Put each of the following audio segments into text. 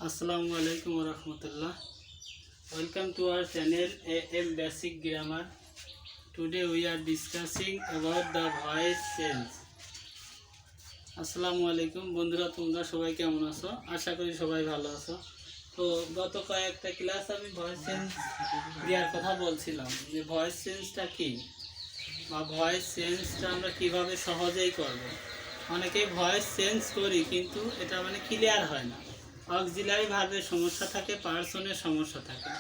Assalamualaikum warahmatullah. Welcome to our channel AM Basic Grammar. Today we are discussing about the voice change. আসসালামু আলাইকুম বন্ধুরা, তোমরা সবাই কেমন আছো? আশা করি সবাই ভালো আছো। তো গত কয়েকটা ক্লাস আমি ভয়েস চেঞ্জ দেওয়ার কথা বলছিলাম যে ভয়েস চেঞ্জটা কি বা ভয়েস চেঞ্জটা আমরা কিভাবে সহজেই করব। অনেকেই ভয়েস চেঞ্জ করি কিন্তু এটা মানে ক্লিয়ার হয় না, অক্সিলারি ভার্বের সমস্যা থাকে, পার্সনের সমস্যা থাকে।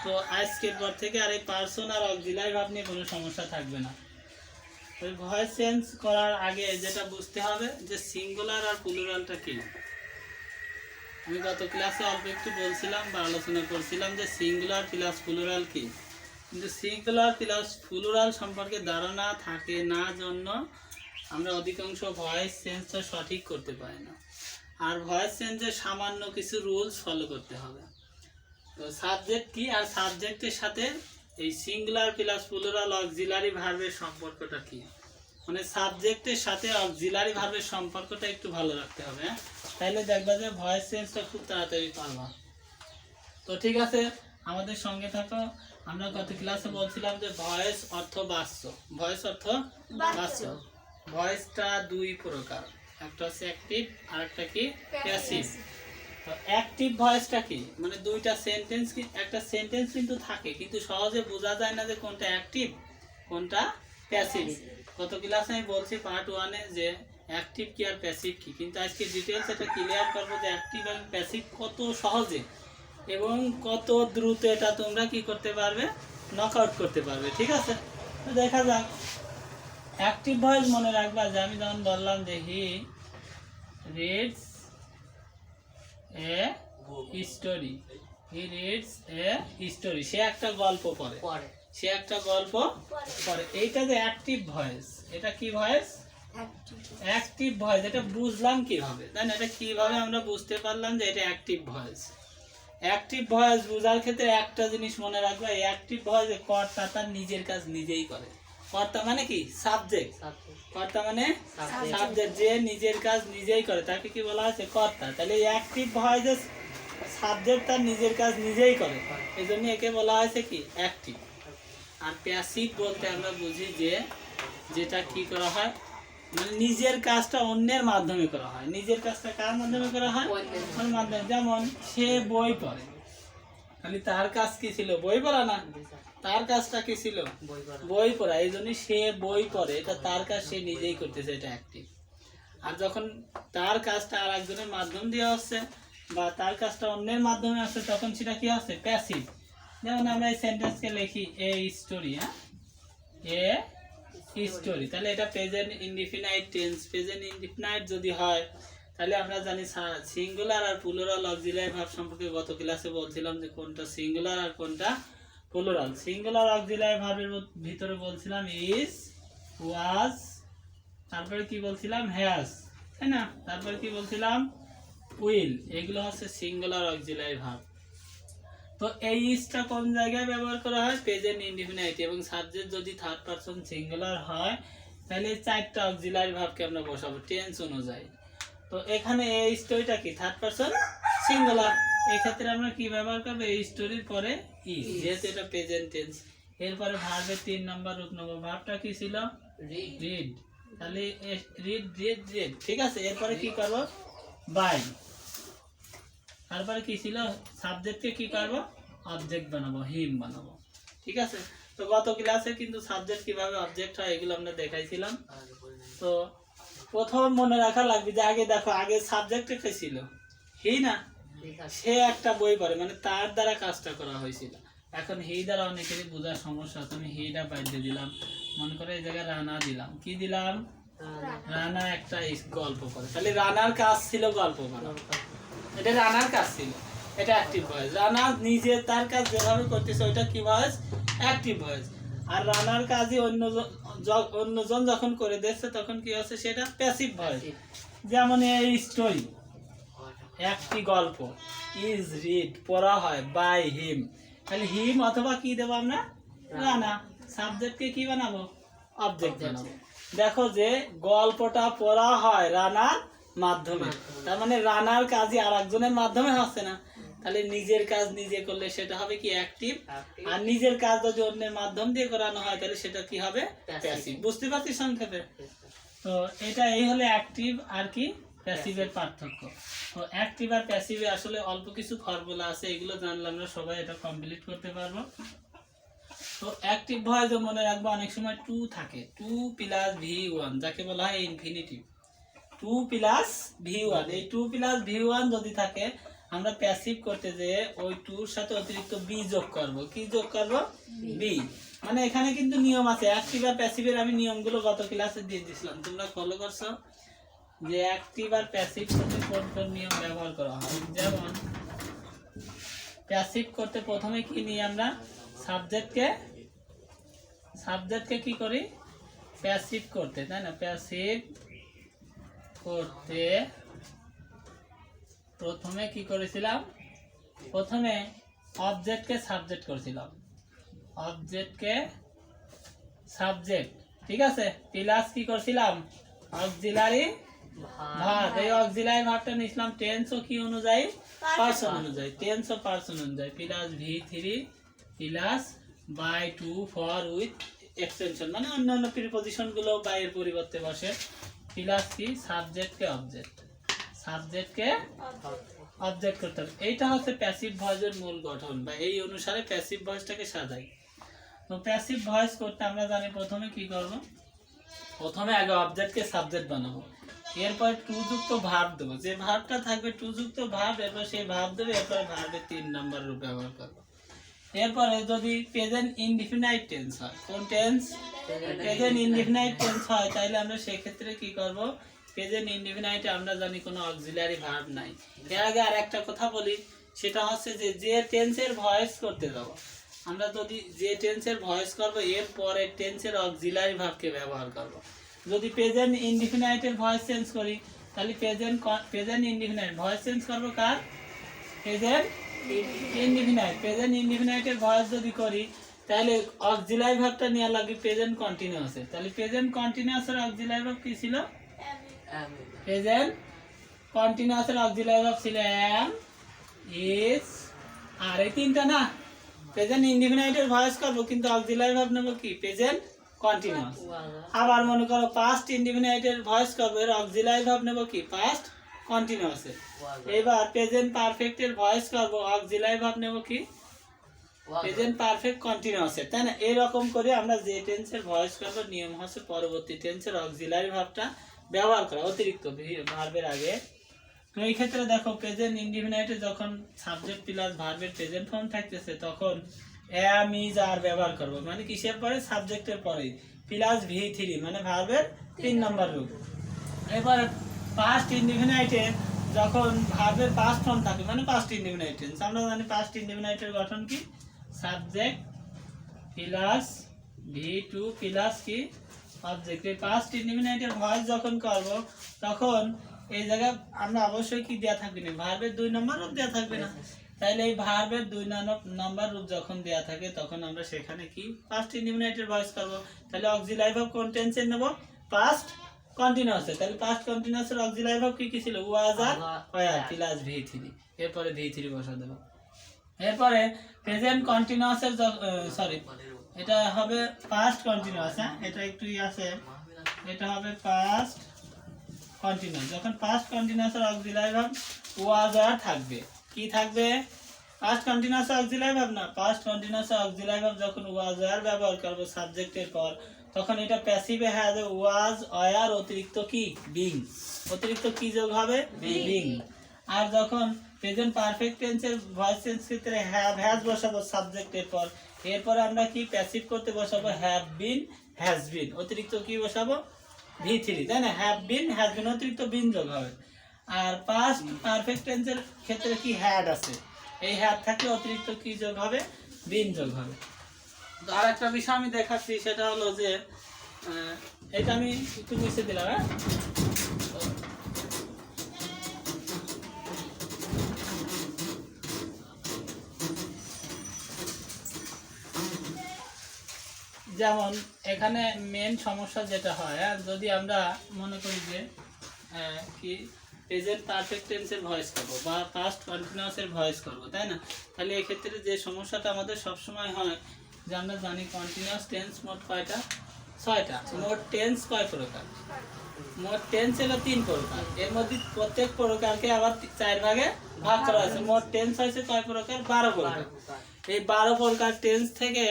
তো আজকের পর থেকে আর এই পার্সন আর অক্সিলারি ভার্ব নিয়ে কোনো সমস্যা থাকবে না। ওই ভয়েস চেঞ্জ করার আগে যেটা বুঝতে হবে যে সিঙ্গুলার আর প্লুরালটা কি। আমি গত ক্লাসে অল্প একটু বলছিলাম বা আলোচনা করছিলাম যে সিঙ্গুলার প্লাস প্লুরাল কি, কিন্তু সিঙ্গুলার প্লাস প্লুরাল সম্পর্কে ধারণা থাকে না জন্য আমরা অধিকাংশ ভয়েস চেঞ্জটা সঠিক করতে পারি না। আর ভয়েস চেঞ্জের সামান্য কিছু রুলস ফলো করতে হবে। তো সাবজেক্ট কি আর সাবজেক্টের সাথে এই সিঙ্গুলার প্লাস প্লুরাল অক্সিলারি ভার্বের সম্পর্কটা কি, মানে সাবজেক্টের সাথে অক্সিলারি ভার্বের সম্পর্কটা একটু ভালো রাখতে হবে। তাহলে দেখবা যে ভয়েস চেঞ্জটা খুব তাড়াতাড়ি পারবা। তো ঠিক আছে, আমাদের সঙ্গে থাকো। আমরা গত ক্লাসে বলছিলাম যে ভয়েস অর্থ বাচ্য, ভয়েস অর্থ বাচ্য। ভয়েসটা দুই প্রকার, একটা হচ্ছে অ্যাক্টিভ আর একটা কি প্যাসিভ। তো অ্যাক্টিভ ভয়েসটা কি, মানে দুইটা সেন্টেন্স, কি একটা সেন্টেন্স কিন্তু থাকে কিন্তু সহজে বোঝা যায় না যে কোনটা অ্যাক্টিভ কোনটা প্যাসিভ। গত ক্লাসে আমি বলছি পার্ট 1-এ যে অ্যাক্টিভ কি আর প্যাসিভ কি, কিন্তু আজকে ডিটেলস এটা ক্লিয়ার করবো যে অ্যাক্টিভ এবং প্যাসিভ কত সহজে এবং কত দ্রুত এটা তোমরা কি করতে পারবে, নক আউট করতে পারবে। ঠিক আছে, তো দেখা যাক। অ্যাক্টিভ ভয়েস মনে রাখবা যে আমি যেমন বললাম যে he reads a story, he reads a story, সে একটা গল্প পড়ে, সে একটা গল্প পড়ে। এইটা যে অ্যাক্টিভ ভয়েস, এটা কি ভয়েস? Active voice. এটা বুঝলাম কিভাবে, তাই না? এটা কিভাবে আমরা বুঝতে পারলাম যে এটা অ্যাক্টিভ ভয়েস? অ্যাক্টিভ ভয়েস বোঝার ক্ষেত্রে একটা জিনিস মনে রাখবা, অ্যাক্টিভ ভয়েস কর্তা তার নিজের কাজ নিজেই করে। কর্তা মানে কি? সাবজেক্ট। কর্তা মানে সাবজেক্ট, যে নিজের কাজ নিজেই করে তাকে কি বলা হয়েছে? কর্তা। তাহলে অ্যাক্টিভ ভয়েসে সাবজেক্ট তার নিজের কাজ নিজেই করে, এই জন্য একে বলা হয়েছে কি? অ্যাক্টিভ। আর প্যাসিভ বলতে আমরা বুঝি যে যেটা কি করা হয়, মানে নিজের কাজটা অন্যের মাধ্যমে করা হয়। নিজের কাজটা কার মাধ্যমে করা হয়? অন্যের মাধ্যমে। যেমন সে বই পড়ে, খালি তার কাজ কি ছিল? বই পড়া না, তার কাজটা কি ছিল? বই পড়া। এই জন্য সে বই পড়ে, এটা তার কাজ, সে নিজেই করতেছে, এটা অ্যাক্টিভ। আর যখন তার কাজটা আর একজনের মাধ্যম দিয়ে হচ্ছে বা তার কাজটা অন্যের মাধ্যমে আসছে তখন সেটা কি হচ্ছে? প্যাসিভ। যেমন আমরা এই সেন্টেন্সকে লিখি এ স্টোরি, হ্যাঁ, এ স্টোরি, তাহলে এটা present indefinite tense. Present indefinite যদি হয় তাহলে আমরা জানি সিঙ্গুলার আর প্লুরাল অক্সিলারি ভার্ব সম্পর্কে গত ক্লাসে বলছিলাম যে কোনটা সিঙ্গুলার আর কোনটা প্লুরাল। সিঙ্গুলার অক্সিলারি ভার্বের ভিতরে বলছিলাম ইজ, ওয়াজ, তারপরে কি বলছিলাম? হ্যাজ, তাই না? তারপরে কি বলছিলাম? উইল। এগুলো হচ্ছে সিঙ্গুলার অক্সিলারি ভার্ব। তো এই ইজটা কোন জায়গায় ব্যবহার করা হয়? Present indefinite. এবং সাবজেক্ট যদি থার্ড পারসন সিঙ্গুলার হয় তাহলে চারটা অক্সিলারি ভার্বকে আমরা বসাবো টেন্স অনুযায়ী। তো এখানে এই স্টোরিটা কি? Third person singular. এই ক্ষেত্রে আমরা কি ব্যবহার করবো? এই স্টোরির পরে ইজ, যেহেতু এটা প্রেজেন্ট টেন্স। এরপরে ভার্বের 3 নম্বর রূপ নেব। ভার্বটা কি ছিল? রিড। তাহলে রিড রিড রিড, ঠিক আছে। এরপরে কি করব? বাই। তারপরে কি ছিল? সাবজেক্টকে কি করব? অবজেক্ট বানাবো, হিম বানাবো। ঠিক আছে। তো গত ক্লাসে কিন্তু সাবজেক্ট কিভাবে অবজেক্ট হয় এগুলো আমরা দেখাইছিলাম। তো প্রথম মনে রাখা লাগবে যে আগে দেখো, আগে সাবজেক্ট কে ছিল? হি না? সে একটা বই পড়ে, মানে তার দ্বারা কাজটা করা হয়েছিল। এখন হি দ্বারা অনেকেরই বোঝার সমস্যা, তুমি হিটা বাইরে দিলাম, মনে করে এই জায়গায় রানা দিলাম। কি দিলাম? রানা একটা গল্প পড়ে, তাহলে রানার কাজ ছিল গল্প পড়া, এটা রানার কাজ ছিল, এটা অ্যাক্টিভ ভয়েস। রানা নিজে তার কাজ যেভাবে করতেছে ওইটা কি ভয়েস? Active voice. আর রানার কাজই অন্যজন যখন করে দিচ্ছে তখন কি হচ্ছে? সেটা প্যাসিভ ভয়েস। যেমন এই স্টোরি, একটি গল্প, ইজ রিড, পড়া হয়, বাই হিম। তাহলে হিম অথবা কি দেবো আমরা? রানা। সাবজেক্টকে কি বানাবো? অবজেক্ট বানাবো। দেখো যে গল্পটা পড়া হয় রানার মাধ্যমে। তার মানে রানার কাজই আরেকজনের মাধ্যমে হচ্ছে না, তাহলে নিজের কাজ নিজে করলে সেটা হবে কি অ্যাক্টিভ, আর নিজের কাজ যদি অন্যের মাধ্যম দিয়ে করানো হয় তাহলে সেটা কি হবে প্যাসিভ। বুঝতে পারছিস সংক্ষেপে? তো এটা এই হলো অ্যাক্টিভ আর কি প্যাসিভের পার্থক্য। তো অ্যাক্টিভ আর প্যাসিভে আসলে অল্প কিছু ফর্মুলা আছে, এগুলো জানলে আমরা সবাই এটা কমপ্লিট করতে পারবো। তো অ্যাক্টিভ ভয়েস মনে রাখবো অনেক সময় টু থাকে, 2 + V1 যাকে বলা হয় ইনফিনিটিভ। 2 + V1, এই 2 + V1 যদি থাকে আমরা প্যাসিভ করতে যে ওই 2 এর সাথে অতিরিক্ত বি যোগ করব। কি যোগ করব? বি। মানে এখানে কিন্তু নিয়ম আছে, অ্যাক্টিভ আর প্যাসিভের আমি নিয়মগুলো গত ক্লাসে দিয়ে দিয়েছিলাম, তোমরা ফলো করছো যে অ্যাক্টিভ আর প্যাসিভ করতে কোন কোন নিয়ম ব্যবহার করা হয়। যেমন প্যাসিভ করতে প্রথমে কি নিই আমরা, সাবজেক্টকে কি করি প্যাসিভ করতে, তাই না? প্যাসিভ করতে প্রথমে কি করেছিলাম, প্রথমে অবজেক্টকে সাবজেক্ট করেছিলাম, অবজেক্টকে সাবজেক্ট, ঠিক আছে, প্লাস কি করছিলাম অক্সিলারি ভার্ব। এই অক্সিলারি ভার্বটা নিছিলাম টেন্স ও কি অনুযায়ী, পারসন অনুযায়ী, টেন্স ও পারসন অনুযায়ী, plus V3 plus by 2 for with extension, মানে অন্যান্য প্রিপজিশন গুলো বাই এর পরিবর্তে বসে, প্লাস কি সাবজেক্টকে অবজেক্ট করতে হবে। এইটা হচ্ছে প্যাসিভ ভয়েসের মূল গঠন, বা এই অনুসারে প্যাসিভ ভয়েসটাকে সাজাই। তো প্যাসিভ ভয়েস করতে আমরা জানি প্রথমে কি করব, প্রথমে আগে অবজেক্টকে সাবজেক্ট বানাবো, এরপর টু যুক্ত ভার্ব দেবো, যে ভার্বটা থাকবে টু যুক্ত ভার্ব, এরপর সেই ভার্ব দেবে, এরপর ভার্বের 3 নম্বর রূপ ব্যবহার করবো। এরপরে যদি প্রেজেন্ট ইনডিফিনাইট টেন্স হয়, কোন টেন্স? প্রেজেন্ট ইনডিফিনাইট টেন্স হয়, তাইলে আমরা সেই ক্ষেত্রে কি করব, প্রেজেন্ট ইনডিফিনাইটে আমরা জানি কোনো অক্সিলারি ভার্ব নাই। এর আগে আর একটা কথা বলি, সেটা হচ্ছে যে টেন্সের ভয়েস করতে যাব, আমরা যদি যে টেন্সের ভয়েস করব এর পরে টেন্সের অক্সিলারি ভার্বকে ব্যবহার করব। যদি প্রেজেন্ট ইনডিফিনাইটের ভয়েস চেঞ্জ করি তাহলে প্রেজেন্ট ইনডিফিনাইট ভয়েস চেঞ্জ করব কার? Present indefinite. প্রেজেন্ট ইনডিফিনাইটের ভয়েস যদি করি তাহলে অক্সিলারি ভার্বটা নেওয়া লাগবে প্রেজেন্ট কন্টিনিউয়াসে। তাহলে প্রেজেন্ট কন্টিনিউয়াসের অক্সিলারি ভার্ব কি ছিল? প্রেজেন্ট কন্টিনিউয়াসের অক্সিলারি ভার্ব ছিল am, is, আর এই তিনটা না। প্রেজেন্ট ইনডিফিনাইটের ভয়েস করব কিন্তু অক্সিলারি ভার্ব নেব কি? Present continuous. আবার মনে করো পাস্ট ইনডিফিনাইটের ভয়েস করব, এর অক্সিলারি ভার্ব নেব কি? পাস্ট কন্টিনিউয়াসে। এবার প্রেজেন্ট পারফেক্টের ভয়েস করব, অক্সিলারি ভার্ব নেব কি? প্রেজেন্ট পারফেক্ট কন্টিনিউয়াসে, তাই না? এরকম করে আমরা যে টেন্সের ভয়েস করব নিয়ম হচ্ছে পরবর্তী টেন্সের অক্সিলারি ভার্বটা ব্যবহার করা অতিরিক্ত ভার্বের আগে। তো এই ক্ষেত্রে দেখো প্রেজেন্ট ইনডিফিনাইটে যখন সাবজেক্ট প্লাস ভার্বের প্রেজেন্ট ফর্ম থাকতেছে তখন am, is, are ব্যবহার করব, মানে কিসের পরে? সাবজেক্টের পরে, প্লাস V3 মানে ভার্বের 3 নম্বর রূপ। এবার পাস্ট ইনডিফিনাইটে যখন ভার্বের পাস্ট ফর্ম থাকে, মানে পাস্ট ইনডিফিনাইট টেন্স, আমরা জানি পাস্ট ইনডিফিনাইটের গঠন কি? সাবজেক্ট প্লাস V2 প্লাস কি অবজেক্ট। এই পাস্ট ইনডিফিনাইটের ভয়েস যখন করব তখন এই জায়গায় আমরা অবশ্যই কি দেয়া থাকবে না, ভার্বের 2 নম্বর রূপ দেয়া থাকবে না। তাইলে এই ভার্বের 2 নম্বর রূপ যখন দেয়া থাকে তখন আমরা সেখানে কি পাস্ট ইনডিফিনাইটের ভয়েস করব। তাহলে অক্সিলারি ভার্ব কোন টেন্সে নেব? পাস্ট কন্টিনিউয়াসে। তাহলে পাস্ট কন্টিনিউয়াসের অক্সিলারি ভার্ব কি ছিল? ওয়াজ আর ওয়্যার প্লাস V3, এরপরে V3 বসা দেব। এরপরে প্রেজেন্ট কন্টিনিউয়াসের এটা হবে পাস্ট কন্টিনিউয়াস, হ্যাঁ এটা একটু আছে, এটা হবে পাস্ট কন্টিনিউয়াস। যখন পাস্ট কন্টিনিউয়াসের অক্সিলারি ভার্ব ওয়াজ আর থাকবে, কি থাকবে? পাস্ট কন্টিনিউয়াস অক্সিলারি ভার্ব না, পাস্ট কন্টিনিউয়াস অক্সিলারি ভার্ব যখন ওয়াজ আর ব্যবহার করব সাবজেক্টের পর তখন এটা প্যাসিভে হবে ওয়াজ আর অতিরিক্ত কি? বিং। অতিরিক্ত কি যোগ হবে? বিং। আর যখন প্রেজেন্ট পারফেক্ট টেন্সের ভয়েস চেঞ্জ ক্ষেত্রে হ্যাভ, হ্যাজ বসাবো সাবজেক্টের পর, এরপরে আমরা কি প্যাসিভ করতে বসাবো হ্যাভ বিন, হ্যাজ বিন, অতিরিক্ত কি বসাবো? V3, তাই না? হ্যাভ বিন, হ্যাজ বিন, অতিরিক্ত বিন যোগ হবে। আর পাস্ট পারফেক্ট টেন্সের ক্ষেত্রে কি হ্যাড আছে, এই হ্যাড থাকলে অতিরিক্ত কি যোগ হবে? বিন যোগ হবে। তো আর একটা বিষয় আমি দেখাচ্ছি, সেটা হলো যে এটা আমি একটু নিচে দিলাম, হ্যাঁ। যেমন এখানে মেন সমস্যা যেটা হয়, যদি আমরা মনে করি যে কি প্রেজেন্ট পারফেক্ট টেন্সের ভয়েস করব বা পাস্ট কন্টিনিউয়াসের ভয়েস করব, তাই না? তাহলে এক্ষেত্রে যে সমস্যাটা আমাদের সবসময় হয় যে আমরা জানি কন্টিনিউয়াস টেন্স মোট কয়টা? 6টা। মোট টেন্স কয় প্রকার? মোট টেন্স হলো 3 প্রকার। এর মধ্যে প্রত্যেক প্রকারকে আবার 4 ভাগে ভাগ করা হয়েছে। মোট টেন্স হয়েছে কয় প্রকার? 12 প্রকার। এই 12 প্রকার টেন্স থেকে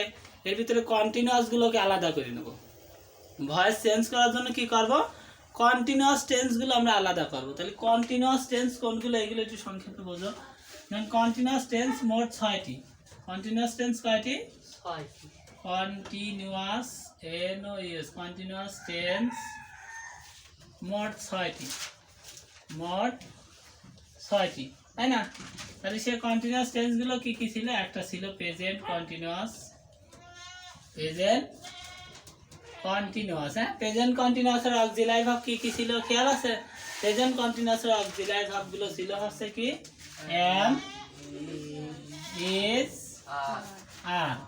এর ভিতরে কন্টিনিউয়াস গুলোকে আলাদা করে নেব। ভয়েস চেঞ্জ করার জন্য কি করব? কন্টিনিউয়াস টেন্স গুলো আমরা আলাদা করব। তাহলে কন্টিনিউয়াস টেন্স কোনগুলো এগুলো একটু সংক্ষেপে বোঝো। যেমন কন্টিনিউয়াস টেন্স মোট 6টি। কন্টিনিউয়াস টেন্স কয়টি? 6টি। কন্টিনিউয়াস কন্টিনিউয়াস টেন্স মোট 6টি। মোট 6টি, তাই না? তাহলে সে কন্টিনিউয়াস টেন্স গুলো কি কি ছিল? একটা ছিল প্রেজেন্ট কন্টিনিউয়াস। প্রেজেন্ট কন্টিনিউয়াস, হ্যাঁ, প্রেজেন্ট কন্টিনিউয়াসের অক্সিলারি ভার্ব কি কি ছিল খেয়াল আছে? প্রেজেন্ট কন্টিনিউয়াসের অক্সিলারি ভার্বগুলো ছিল হচ্ছে কি? am, is, are।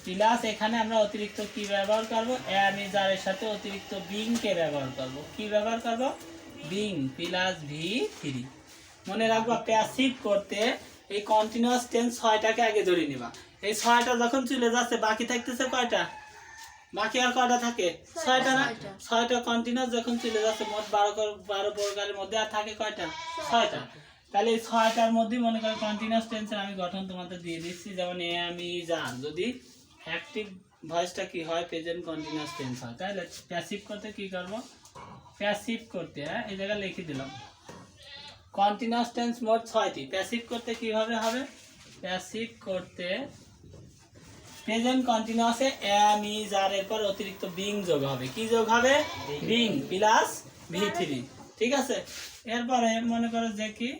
প্লাস এখানে আমরা অতিরিক্ত কি ব্যবহার করব? am, is, are এর সাথে অতিরিক্ত being কে ব্যবহার করব। কি ব্যবহার করব? being plus v3। মনে রাখবা প্যাসিভ করতে এই কন্টিনিউয়াস টেন্স 6টাকে আগে ধরে নিবা। এই 6টা যখন চলে যাচ্ছে বাকি থাকতেছে কয়টা? বাকি আর কয়টা থাকে? 6টা না? 6টা কন্টিনিউয়াস যখন চলে যাচ্ছে মোট 12 প্রকারের মধ্যে আর থাকে কয়টা? 6টা। তাহলে এই 6টার মধ্যে মনে করো কন্টিনিউয়াস টেন্সের আমি গঠন তোমাদের দিয়ে দিচ্ছি। যেমন am, is, are যদি অ্যাক্টিভ ভয়েসটা কি হয়? প্রেজেন্ট কন্টিনিউয়াস টেন্স হয়। তাহলে প্যাসিভ করতে কি করব? প্যাসিভ করতে এই জায়গায় লিখে দিলাম কন্টিনিউয়াস টেন্স মোট 6টি। প্যাসিভ করতে কিভাবে হবে? প্যাসিভ করতে প্রেজেন্ট কন্টিনিউয়াসে am, is, are এর পর অতিরিক্ত being যোগ হবে। কি যোগ হবে? being plus v3। ঠিক আছে? এরপরে মনে করো যে কি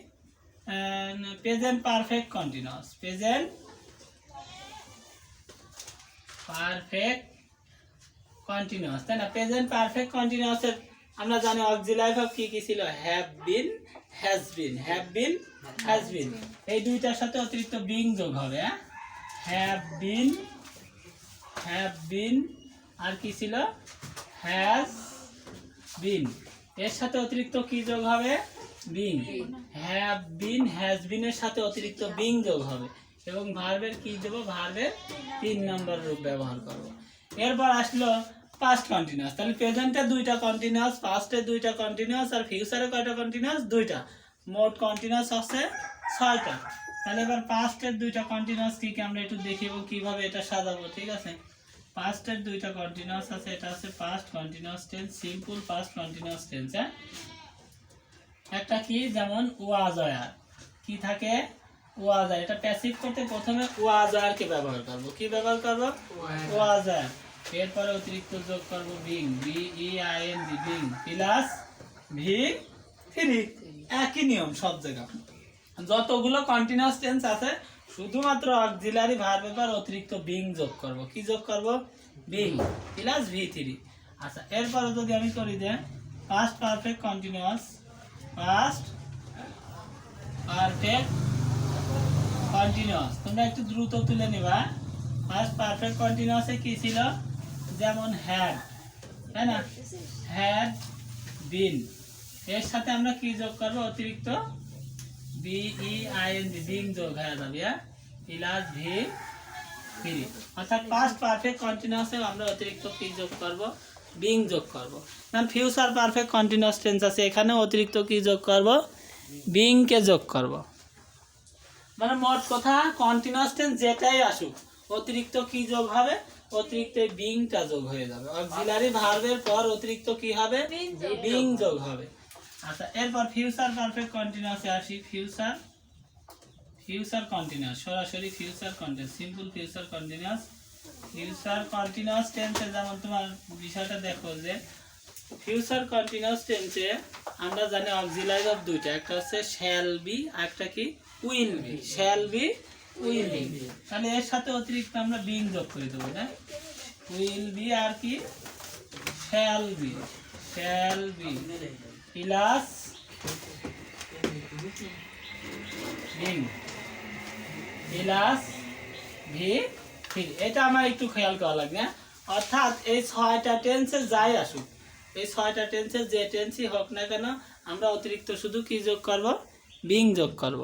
present perfect continuous. Present perfect continuous, তাই না? প্রেজেন্ট পারফেক্ট কন্টিনিউয়াসের আমরা জানি অক্সিলারি ভার্ব কি কি ছিল? Have been, has been. Have been, has been এই দুইটার সাথে অতিরিক্ত being যোগ হবে। হ্যাভ বিন আর কি ছিল? Has been. এর সাথে অতিরিক্ত কি যোগ হবে? being। Have been, has been এর সাথে অতিরিক্ত being যোগ হবে এবং ভার্বের কি দেব? ভার্বের 3 নম্বর রূপ ব্যবহার করব। এরপর আসলো পাস্ট কন্টিনিউয়াস। তাহলে প্রেজেন্টে 2টা কন্টিনিউয়াস, পাস্টে 2টা কন্টিনিউয়াস আর ফিউচারে কয়টা কন্টিনিউয়াস? 2টা। মোট কন্টিনিউয়াস আছে 6টা। তাহলে এবার পাস্টের 2টা কন্টিনিউয়াস কি কি আমরা একটু দেখি এবং কিভাবে এটা সাজাবো। ঠিক আছে? পাস্টের 2টা কন্টিনিউয়াস আছে। এটা আছে past continuous tense, simple past continuous tense. হ্যাঁ, একটা কি যেমন ওয়াজ ওয়ার কি থাকে? Was were. এটা প্যাসিভ করতে প্রথমে ওয়াজ ওয়ার কে ব্যবহার করব। কি ব্যবহার করব? Was were. এরপরে অতিরিক্ত যোগ করব being, being প্লাস v3। একই নিয়ম সব জায়গায়। যতগুলো কন্টিনিউয়াস টেন্স আছে শুধুমাত্র অক্সিলারি ভার্বের পর অতিরিক্ত being যোগ করব। কি যোগ করব? being plus v3। আচ্ছা, এরপরে যদি আমি করি যে past perfect continuous, past perfect continuous তোমরা একটু দ্রুত তুলে নিবা। পাস্ট পারফেক্ট কন্টিনিউয়াসে কি ছিল? যেমন হ্যাড, তাই না? হ্যাড বিন এর সাথে আমরা কি যোগ করব? অতিরিক্ত being যোগ হয়ে যাবে প্লাস v3। অর্থাৎ পাস্ট পারফেক্ট কন্টিনিউয়াসে আমরা অতিরিক্ত কি যোগ করব? being যোগ করব। কারণ ফিউচার পারফেক্ট কন্টিনিউয়াস টেন্স আছে, এখানে অতিরিক্ত কি যোগ করব? being কে যোগ করব। মানে মোট কথা কন্টিনিউয়াস টেন্স যেটাই আসুক অতিরিক্ত কি যোগ হবে? অতিরিক্ত beingটা যোগ হয়ে যাবে। অক্সিলারি ভার্বের পর অতিরিক্ত কি হবে? being যোগ হবে। আচ্ছা, এরপর ফিউচার পারফেক্ট কন্টিনিউয়াসে আসি। ফিউচার কন্টিনিউয়াস, সরাসরি future continuous, simple future continuous. Future continuous টেন্সে যেমন তোমার বিষয়টা দেখো যে ফিউচার কন্টিনিউয়াস টেন্সে আমরা জানি অক্সিলারি ভার্ব 2টা, একটা হচ্ছে শ্যাল বি আর একটা কি? Will be. Shall B, will be. তাহলে এর সাথে অতিরিক্ত আমরা being যোগ করে দেবো। না, উইল বি আর কি? Shall be. Shall B plus being plus v3। এটা আমার একটু খেয়াল করা লাগবে। অর্থাৎ এই 6টা টেন্সে যাই আসুক এই 6টা টেন্সের যে টেন্সই হোক না কেন আমরা অতিরিক্ত শুধু কি যোগ করব, বিং যোগ করব।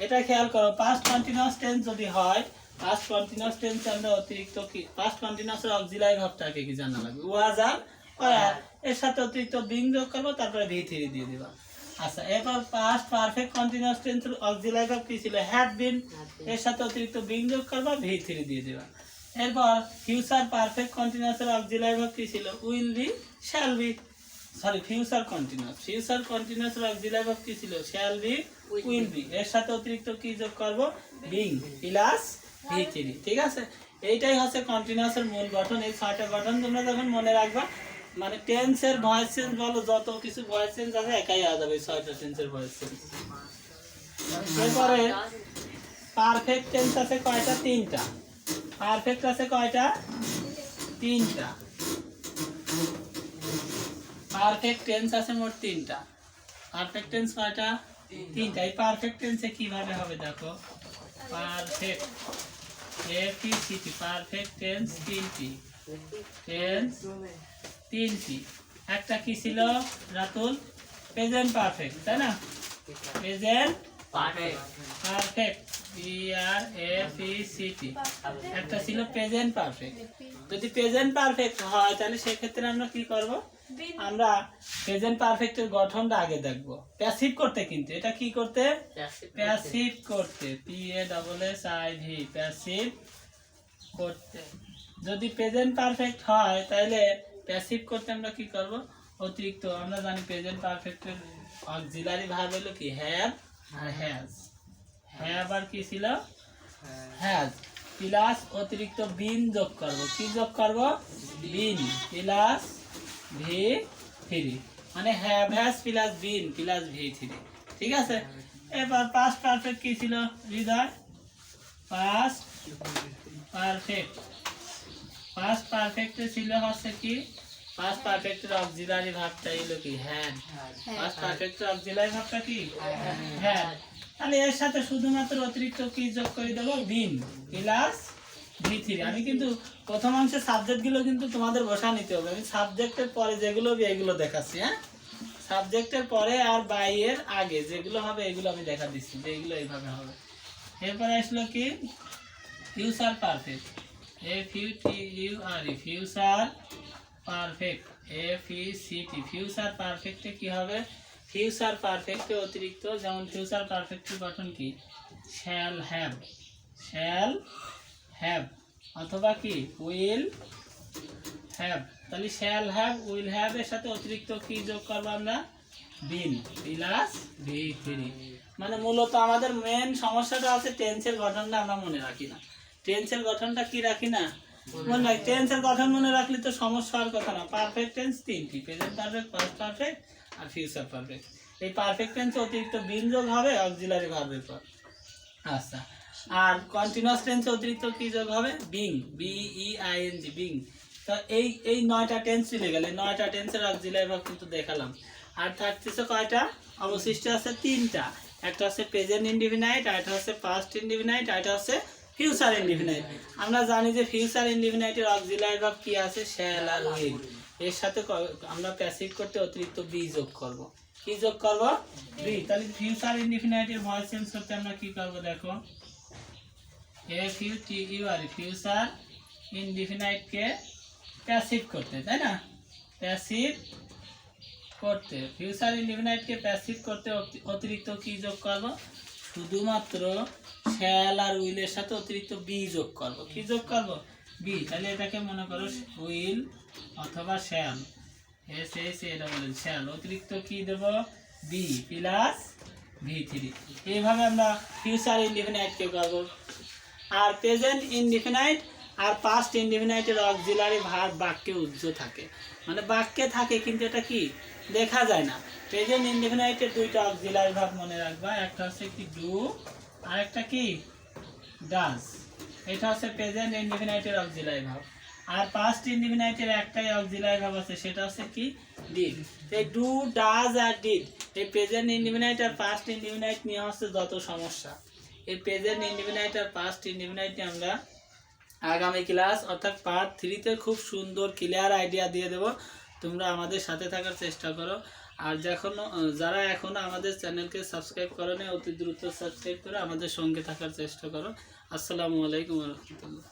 এটা খেয়াল করো, পাস্ট কন্টিনিউয়াস টেন্স যদি হয়, পাস্ট কন্টিনিউয়াস টেন্স আমরা অতিরিক্ত কি পাস্ট কন্টিনিউয়াসের অক্সিলারি ভার্বটাকে কি জানা লাগবে, ওয়াজ আর ওয়ার, এর সাথে অতিরিক্ত বিং যোগ করব, তারপরে V3 দিয়ে দিবা। আচ্ছা, এরপর পাস্ট পারফেক্ট কন্টিনিউয়াস টেন্সের অক্সিলারি ভার্ব কি ছিল, হ্যাড বিন, এর সাথে অতিরিক্ত বিং যোগ করবা, V3 দিয়ে দিবা। এরপর ফিউচার পারফেক্ট কন্টিনিউয়াসের অক্সিলারি ভার্ব কি ছিল, will be, shall be, sorry future কন্টিনিউয়াসের অক্সিলারি ভার্ব কি ছিল, শ্যাল বি, উইল বি, এর সাথে অতিরিক্ত কি যোগ করব, বিং প্লাস V3। ঠিক আছে, এইটাই হচ্ছে কন্টিনিউয়াসের মূল গঠন। এই 6টা গঠন তোমরা যখন মনে রাখবা, মানে টেন্সের ভয়েস চেঞ্জ বলো, যত কিছু ভয়েস চেঞ্জ আছে একাই আ যাবে 6টা টেন্সের ভয়েস চেঞ্জ। এরপরে পারফেক্ট টেন্স আছে কয়টা, 3টা। পারফেক্ট আছে কয়টা, 3টা। পারফেক্ট টেন্স আছে মোট 3টা। পারফেক্ট টেন্স কয়টা, 3টা। এই পারফেক্ট টেন্সে কিভাবে হবে দেখো, পারফেক্ট এফিসিটি, পারফেক্ট টেন্স 3টি, টেন্স 3টি। একটা কি ছিল রাতুল, প্রেজেন্ট পারফেক্ট, তাই না, প্রেজেন্ট পারফেক্ট PRFECT, একটা ছিল প্রেজেন্ট পারফেক্ট। যদি প্রেজেন্ট পারফেক্ট হয় তাহলে সেক্ষেত্রে আমরা কি করব, আমরা প্রেজেন্ট পারফেক্টের গঠনটা আগে দেখব। প্যাসিভ করতে, কিন্তু এটা কি করতে, প্যাসিভ করতে, PASSIV, প্যাসিভ করতে। যদি প্রেজেন্ট পারফেক্ট হয় তাহলে প্যাসিভ করতে আমরা কি করব, অতিরিক্ত, আমরা জানি প্রেজেন্ট পারফেক্টের অক্সিলারি ভার্ব হলো কি, হ্যাভ আর হ্যাজ। হ্যাভ আর কি ছিল, হ্যাজ, প্লাস অতিরিক্ত বিন যোগ করব, কি যোগ করব, বিন প্লাস V3, মানে have has plus been plus V3। ঠিক আছে, এবার পাস্ট পারফেক্ট কি ছিল হৃদয়, পাস্ট পারফেক্ট, পাস্ট পারফেক্টে ছিল হচ্ছে কি, পাস্ট পারফেক্টের অক্সিলারি ভার্বটা হলো কি, হ্যাড। পাস্ট পারফেক্টের অক্সিলারি ভার্বটা কি, হ্যাড। তাহলে এর সাথে শুধুমাত্র অতিরিক্ত কি যোগ করে দেবো, বিন প্লাস V3। আমি কিন্তু প্রথম অংশের সাবজেক্টগুলো কিন্তু তোমাদের বসা নিতে হবে, আমি সাবজেক্টের পরে যেগুলো হবে এগুলো দেখাচ্ছি। হ্যাঁ, সাবজেক্টের পরে আর বাইয়ের আগে যেগুলো হবে এগুলো আমি দেখা দিচ্ছি যে এগুলো এইভাবে হবে। এরপরে আসলো কি, future perfect, FUTURE, future perfect, FECT, future পারফেক্টে কি হবে, ফিউচার পারফেক্টে অতিরিক্ত, যেমন ফিউচার পারফেক্টের গঠন কি, শ্যাল হ্যাভ, শ্যাল হ্যাভ, অথবা কি উইল হ্যাভ। তাহলে শ্যাল হ্যাভ, উইল হ্যাভ এর সাথে অতিরিক্ত কি যোগ করবো আমরা, বিন প্লাস V3। মানে মূলত আমাদের মেন সমস্যাটা আছে টেন্সের গঠনটা আমরা মনে রাখি না। টেন্সের গঠনটা কি রাখি না, মনে রাখি। টেন্সের গঠন মনে রাখলে তো সমস্যা হওয়ার কথা না। পারফেক্ট টেন্স 3টি, প্রেজেন্ট পারফেক্ট, পাস্ট পারফেক্ট আর ফিউচার পারফেক্ট। এই পারফেক্ট টেন্সে অতিরিক্ত বিন যোগ হবে অক্সিলারি ভার্বের পর। আচ্ছা, আর কন্টিনিউয়াস টেন্সে অতিরিক্ত কি যোগ হবে, বিং, BEING, বিং। তো এই 9টা টেন্স চলে গেলে, 9টা টেন্সের অক্সিলারি ভার্ব কিন্তু দেখালাম। আর থাকতেছে কয়টা, অবশিষ্ট আছে 3টা। একটা হচ্ছে প্রেজেন্ট ইনডিফিনাইট, আর একটা হচ্ছে পাস্ট ইনডিফিনাইট, আর একটা হচ্ছে ফিউচার ইনডিফিনাইট। আমরা জানি যে ফিউচার ইনডিফিনাইটের অক্সিলারি ভার্ব কি আছে, শ্যাল আর উইল। এর সাথে আমরা প্যাসিভ করতে অতিরিক্ত বি যোগ করব। কি যোগ করব, বি। তাহলে ফিউচার ইনডিফিনাইটের ভয়েস চেঞ্জ করতে আমরা কি করব দেখো, FUTURE, ফিউচার ইনডিফিনাইটকে প্যাসিভ করতে, তাই না, প্যাসিভ করতে, ফিউচার ইনডিফিনাইটকে প্যাসিভ করতে অতিরিক্ত কি যোগ করব, শুধুমাত্র শ্যাল আর উইলের সাথে অতিরিক্ত বি যোগ করব। কি যোগ করব, বি। তাহলে এটাকে মনে করো উইল অথবা শ্যাল, শ্যাল, অতিরিক্ত কি দেব, বি প্লাস V3। এইভাবে আমরা ফিউচার ইনডিফিনাইটকে করব। আর প্রেজেন্ট ইনডিফিনাইট আর পাস্ট ইনডিফিনাইটের অক্সিলারি ভার্ব বাক্যে উজ্জ্ব থাকে, মানে বাক্যে থাকে কিন্তু এটা কি দেখা যায় না। প্রেজেন্ট ইনডিফিনাইটের 2টা অক্সিলারি ভার্ব মনে রাখবা, একটা হচ্ছে কি ডু আর একটা কি ডাজ। এটা হচ্ছে প্রেজেন্ট ইনডিফিনাইটের অক্সিলারি ভার্ব। আর পাস্ট ইনডিফিনাইটের একটাই অক্সিলারি ভার্ব আছে, সেটা হচ্ছে কি ডিড। এই ডু, ডাজ আর ডিড, এই প্রেজেন্ট ইনডিফিনাইট আর পাস্ট ইনডিফিনাইট নিয়ে হচ্ছে যত সমস্যা। এই প্রেজেন্ট ইনডিফিনাইট আর পাস্ট ইনডিফিনাইট আমরা আগামী ক্লাস অর্থাৎ পার্ট 3-তে খুব সুন্দর ক্লিয়ার আইডিয়া দিয়ে দেব। তোমরা আমাদের সাথে থাকার চেষ্টা করো। আর যারা এখনো আমাদের চ্যানেলকে সাবস্ক্রাইব করোনি, অতি দ্রুত সাবস্ক্রাইব করে আমাদের সঙ্গে থাকার চেষ্টা করো। আসসালামু আলাইকুম ওয়া রাহমাতুল্লাহ।